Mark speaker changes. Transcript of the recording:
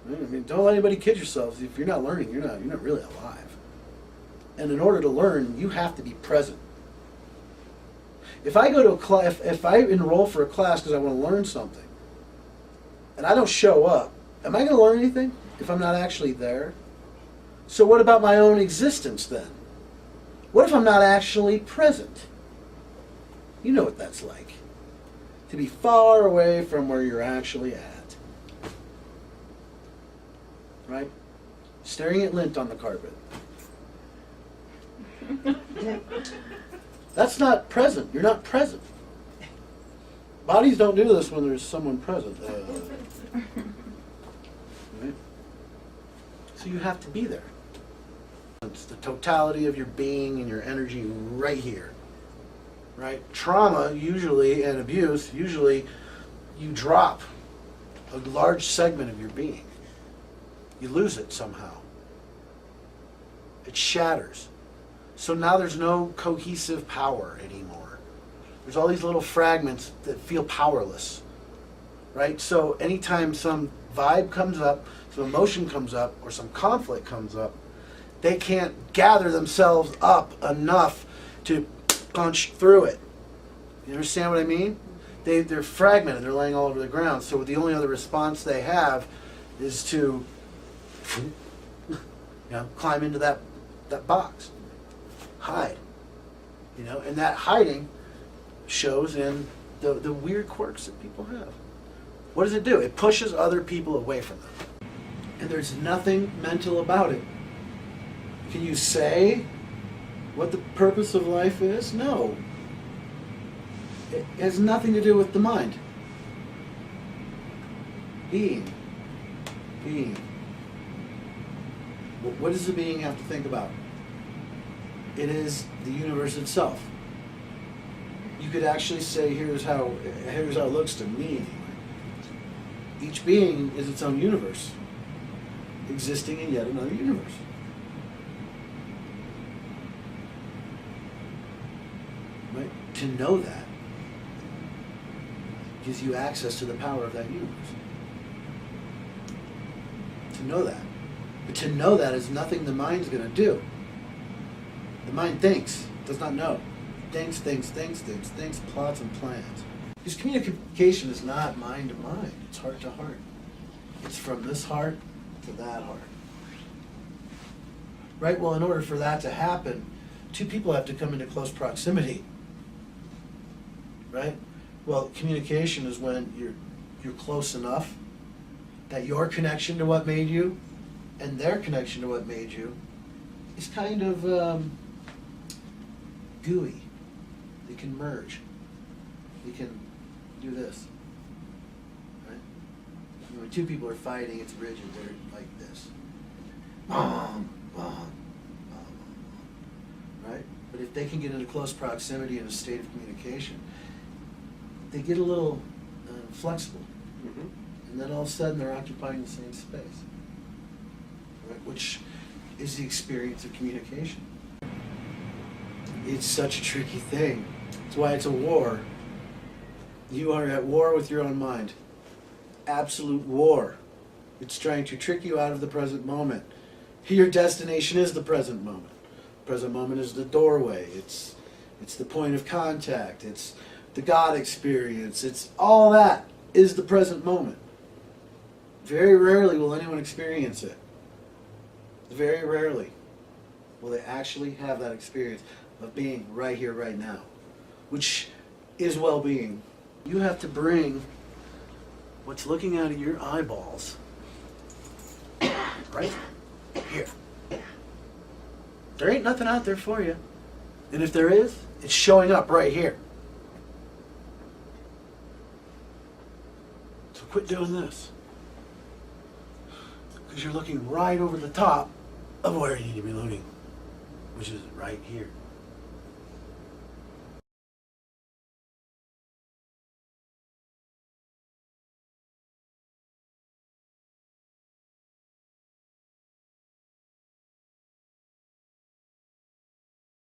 Speaker 1: I mean, don't let anybody kid yourselves. If you're not learning, you're not really alive. And in order to learn, you have to be present. If I go to a class, if I enroll for a class because I want to learn something, and I don't show up, am I going to learn anything if I'm not actually there? So what about my own existence then? What if I'm not actually present? You know what that's like. To be far away from where you're actually at. Right? Staring at lint on the carpet. That's not present. You're not present. Bodies don't do this when there's someone present. Right? So you have to be there. It's the totality of your being and your energy right here. Right? Trauma usually and abuse, usually you drop a large segment of your being. You lose it somehow. It shatters. So now there's no cohesive power anymore. There's all these little fragments that feel powerless. Right? So anytime some vibe comes up, some emotion comes up, or some conflict comes up, they can't gather themselves up enough to punch through it. You understand what I mean? They're fragmented. They're laying all over the ground. So the only other response they have is to climb into that box. Hide. And that hiding shows in the weird quirks that people have. What does it do? It pushes other people away from them. And there's nothing mental about it. Can you say what the purpose of life is? No. It has nothing to do with the mind. Being. What does the being have to think about? It is the universe itself. You could actually say, here's how it looks to me anyway. Each being is its own universe, existing in yet another universe. Right? To know that gives you access to the power of that universe. To know that. But to know that is nothing the mind's going to do. The mind thinks, does not know. Thinks, plots and plans. Because communication is not mind to mind, it's heart to heart. It's from this heart to that heart. Right? Well, in order for that to happen, two people have to come into close proximity. Right? Well, communication is when you're close enough that your connection to what made you and their connection to what made you is kind of gooey. They can merge. They can do this. Right? When two people are fighting, it's rigid. They're like this. Right? But if they can get into close proximity in a state of communication, they get a little flexible. Mm-hmm. And then all of a sudden they're occupying the same space. Right? Which is the experience of communication. It's such a tricky thing. That's why it's a war. You are at war with your own mind. Absolute war. It's trying to trick you out of the present moment. Your destination is the present moment. The present moment is the doorway. It's the point of contact. It's the God experience. It's all that is the present moment. Very rarely will anyone experience it. Very rarely will they actually have that experience of being right here, right now, which is well-being. You have to bring what's looking out of your eyeballs right here. There ain't nothing out there for you. And if there is, it's showing up right here. So quit doing this. Because you're looking right over the top of where you need to be looking, which is right here.